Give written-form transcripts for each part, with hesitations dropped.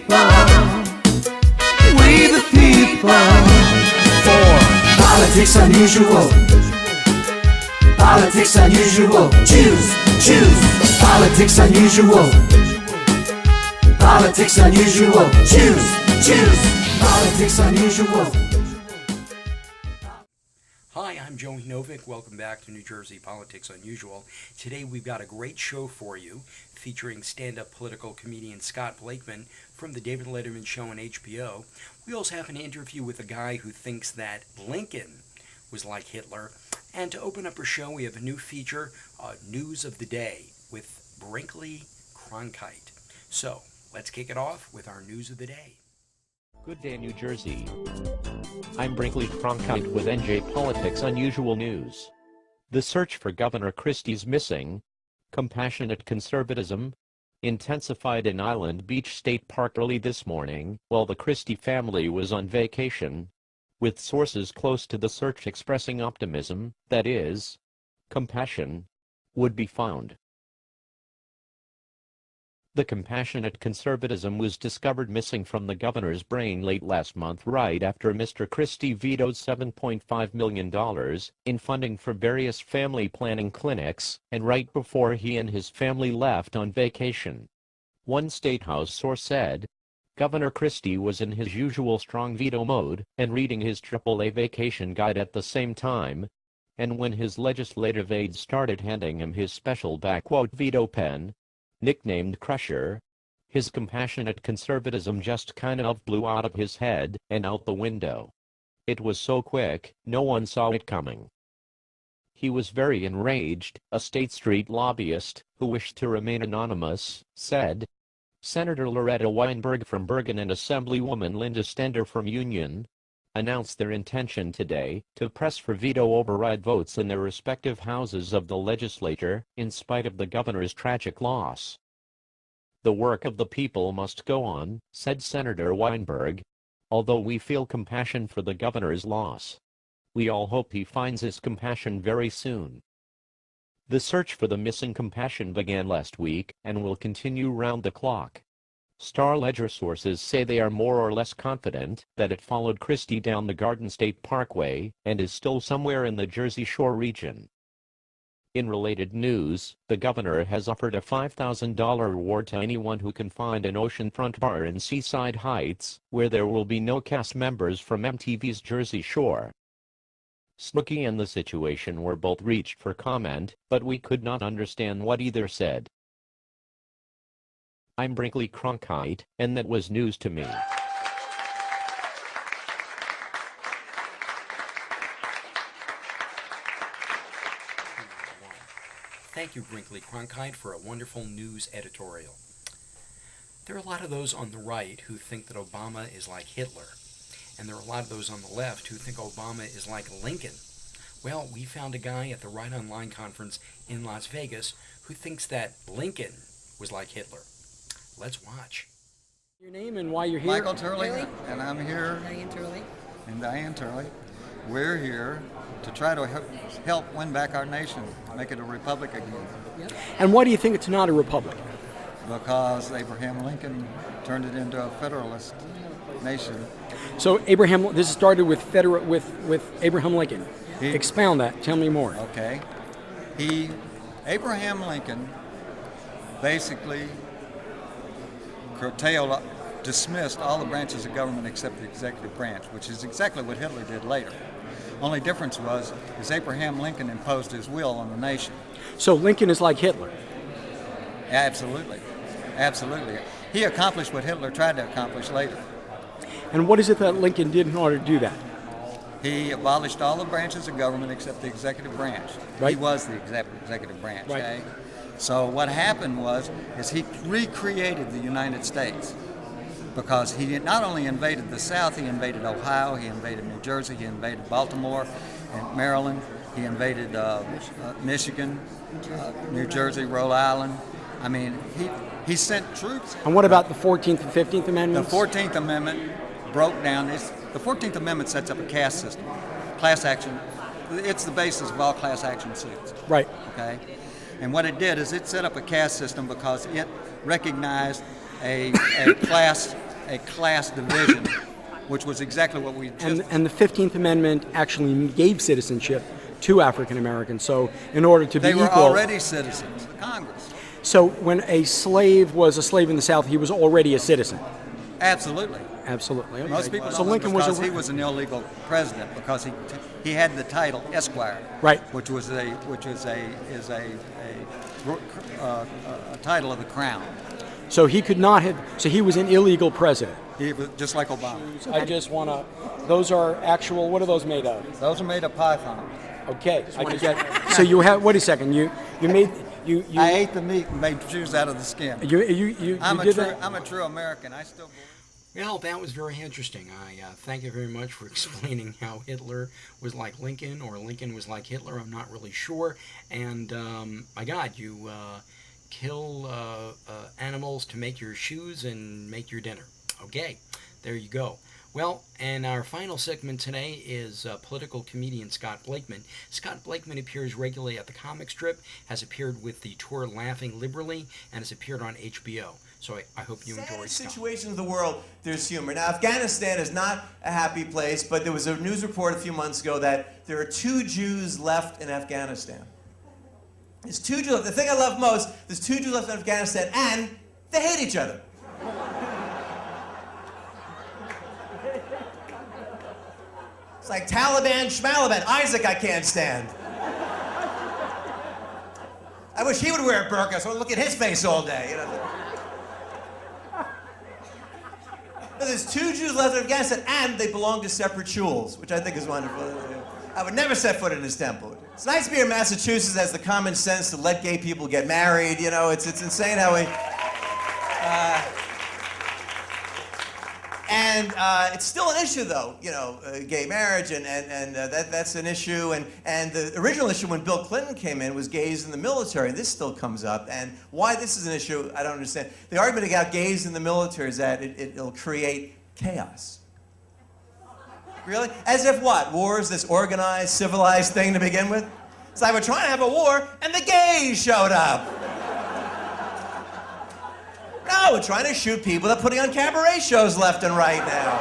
people. We the people. For politics unusual. Politics unusual. Choose, choose. Politics unusual. Politics unusual. Choose, choose. Politics unusual. Hi, I'm Joey Novick. Welcome back to New Jersey Politics Unusual. Today we've got a great show for you featuring stand-up political comedian Scott Blakeman from the David Letterman Show on HBO. We also have an interview with a guy who thinks that Lincoln was like Hitler. And to open up our show, we have a new feature, News of the Day, with Brinkely Cronkite. So, let's kick it off with our News of the Day. Good day, New Jersey. I'm Brinkely Cronkite with NJ Politics Unusual News. The search for Governor Christie's missing compassionate conservatism intensified in Island Beach State Park early this morning while the Christie family was on vacation, with sources close to the search expressing optimism, that is, compassion, would be found. The compassionate conservatism was discovered missing from the governor's brain late last month, right after Mr. Christie vetoed $7.5 million in funding for various family planning clinics, and right before he and his family left on vacation. One State House source said, Governor Christie was in his usual strong veto mode and reading his AAA vacation guide at the same time, and when his legislative aides started handing him his special backquote veto pen, nicknamed Crusher, his compassionate conservatism just kind of blew out of his head and out the window. It was so quick, no one saw it coming. He was very enraged, a State Street lobbyist, who wished to remain anonymous, said. Senator Loretta Weinberg from Bergen and Assemblywoman Linda Stender from Union announced their intention today to press for veto override votes in their respective houses of the legislature, in spite of the governor's tragic loss. The work of the people must go on, said Senator Weinberg, although we feel compassion for the governor's loss. We all hope he finds his compassion very soon. The search for the missing compassion began last week and will continue round the clock. Star Ledger sources say they are more or less confident that it followed Christie down the Garden State Parkway and is still somewhere in the Jersey Shore region. In related news, the governor has offered a $5,000 reward to anyone who can find an oceanfront bar in Seaside Heights, where there will be no cast members from MTV's Jersey Shore. Snooki and the Situation were both reached for comment, but we could not understand what either said. I'm Brinkely Cronkite, and that was news to me. Thank you, Brinkely Cronkite, for a wonderful news editorial. There are a lot of those on the right who think that Obama is like Hitler, and there are a lot of those on the left who think Obama is like Lincoln. Well, we found a guy at the RightOnline Conference in Las Vegas who thinks that Lincoln was like Hitler. Let's watch. Your name and why you're here? Michael Turley, and I'm here. Diane Turley. And Diane Turley. We're here to try to help win back our nation, make it a republic again. Yep. And why do you think it's not a republic? Because Abraham Lincoln turned it into a federalist nation. So this started with Abraham Lincoln. Expound that. Tell me more. Okay. Abraham Lincoln basically dismissed all the branches of government except the executive branch, which is exactly what Hitler did later. Only difference is Abraham Lincoln imposed his will on the nation. So Lincoln is like Hitler? Absolutely. Absolutely. He accomplished what Hitler tried to accomplish later. And what is it that Lincoln did in order to do that? He abolished all the branches of government except the executive branch. Right. He was the executive branch. Right. Okay? So what happened is he recreated the United States, because he not only invaded the South, he invaded Ohio, he invaded New Jersey, he invaded Baltimore and Maryland, he invaded Michigan, New Jersey, Rhode Island. I mean, he sent troops. And what about the 14th and 15th Amendments? The 14th Amendment broke down. The 14th Amendment sets up a caste system, class action. It's the basis of all class action suits. Right. Okay. And what it did is it set up a caste system because it recognized a class a class division, which was exactly what we just... And the 15th Amendment actually gave citizenship to African Americans. So in order to be They were equal, already citizens of Congress. so when a slave was a slave in the South, he was already a citizen. Absolutely. Absolutely. Okay. Most people so don't Lincoln because was he was an illegal president because he had the title Esquire, Right. which is a title of the crown. So he could not have. So he was an illegal president. He was just like Obama. I just want to. Those are actual. What are those made of? Those are made of python. Okay. I could get. So you have. Wait a second. You made. You. I ate the meat and made shoes out of the skin. You I'm did that? a true American. I still believe. Well, that was very interesting. I thank you very much for explaining how Hitler was like Lincoln or Lincoln was like Hitler. I'm not really sure. And my God, you kill animals to make your shoes and make your dinner. Okay, there you go. Well, and our final segment today is political comedian Scott Blakeman. Scott Blakeman appears regularly at the comic strip, has appeared with the tour Laughing Liberally, and has appeared on HBO. So I hope you enjoy Scott. Situations of the world, there's humor. Now, Afghanistan is not a happy place, but there was a news report a few months ago that there are 2 Jews left in Afghanistan. There's 2 Jews left. The thing I love most, there's 2 Jews left in Afghanistan, and they hate each other. It's like Taliban, Schmaliban. Isaac I can't stand. I wish he would wear a burqa so I would look at his face all day, you know. But there's 2 Jews left in Afghanistan, and they belong to separate shuls, which I think is wonderful. I would never set foot in his temple. It's nice to be in Massachusetts, has the common sense to let gay people get married. You know, it's insane how we. It's still an issue, though. You know, gay marriage, and that's an issue. And the original issue when Bill Clinton came in was gays in the military. This still comes up. And why this is an issue, I don't understand. The argument about gays in the military is that it'll create chaos. Really? As if what? War is this organized, civilized thing to begin with? It's like we're trying to have a war, and the gays showed up. No, we're trying to shoot people. They're putting on cabaret shows left and right now.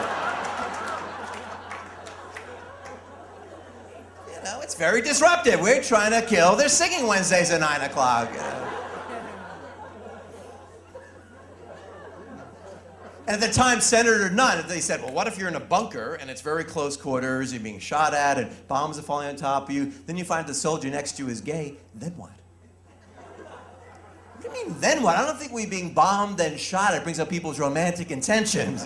You know, it's very disruptive. We're trying to kill. They're singing Wednesdays at 9 o'clock. You know? And at the time, Senator Nunn, they said, well, what if you're in a bunker and it's very close quarters, you're being shot at, and bombs are falling on top of you, then you find the soldier next to you is gay, then what? What do you mean, then what? I don't think we being bombed and shot, it brings up people's romantic intentions.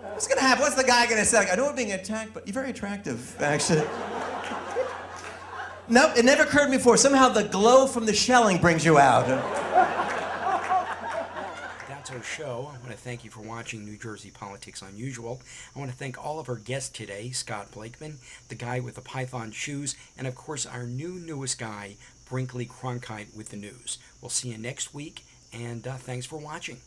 What's gonna happen? What's the guy gonna say? Like, I know we're being attacked, but you're very attractive, actually. Nope, it never occurred to me before. Somehow the glow from the shelling brings you out. That's our show. I want to thank you for watching New Jersey Politics Unusual. I want to thank all of our guests today, Scott Blakeman, the guy with the python shoes, and of course our newest guy, Brinkely Cronkite with the news. We'll see you next week, and thanks for watching.